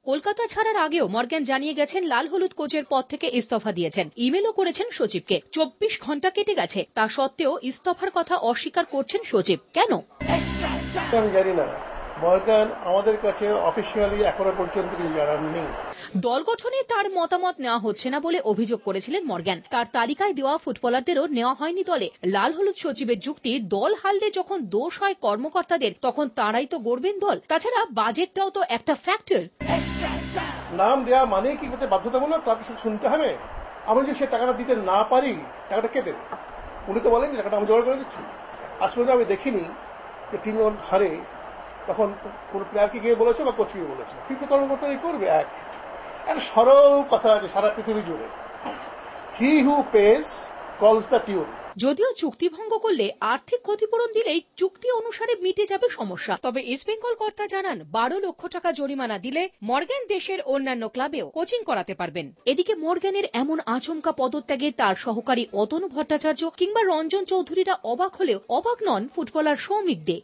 কলকাতা ছাড়ার আগেও মর্গ্যান জানিয়ে গেছেন লাল হলুদ কোচের পদ থেকে ইস্তফা দিয়েছেন। ইমেলও করেছেন সচিবকে। 24 ঘন্টা কেটে গেছে, তা সত্ত্বেও ইস্তফার কথা অস্বীকার করছেন সচিব। কেন আমি জানি না। মর্গ্যান আমাদের কাছে অফিসিয়ালি এখনো পর্যন্ত কিছু জানাননি। দল গঠনে তার মতামত নেওয়া হচ্ছে না বলে অভিযোগ করেছিলেন মর্গ্যান। তার তালিকায় দেওয়া ফুটবলারদেরও নেওয়া হয়নি দলে। লাল হলুদ সচিবের যুক্তি, দল হারলে যখন দোষ হয় কর্মকর্তাদের, তখন তারাই তো গড়বেন দল। তাছাড়া বাজেটটাও তো একটা ফ্যাক্টর। নাম দেওয়া মানে কি বাধ্যতামূলক? ক্লাবকে শুনতে হবে। আমি যদি সে টাকাটা দিতে না পারি, টাকাটা কে দেবে? উনি তো বলেন টাকাটা আমি জোগাড় করে দিচ্ছি। আজ পর্যন্ত আমি দেখিনি যে 3 জন হারে তখন কোন প্লেয়ারকে গিয়ে বলেছে বা কোচকে গিয়ে বলেছে। কিন্তু কর্মকর্তাই করবে। একটা সরল কথা আছে সারা পৃথিবী জুড়ে, হি হু পেজ কলস দ্য টিউন। যদিও চুক্তি ভঙ্গ করলে আর্থিক ক্ষতিপূরণ দিলেই চুক্তি অনুসারে মিটে যাবে সমস্যা। তবে ইস্টবেঙ্গল কর্তা জানান 12 লক্ষ টাকা জরিমানা দিলে মর্গ্যান দেশের অন্যান্য ক্লাবেও কোচিং করাতে পারবেন। এদিকে মর্গ্যানের এমন আচমকা পদত্যাগে তার সহকারী অতনু ভট্টাচার্য কিংবা রঞ্জন চৌধুরীরা অবাক হলেও অবাক নন ফুটবলার সৌমিক দে।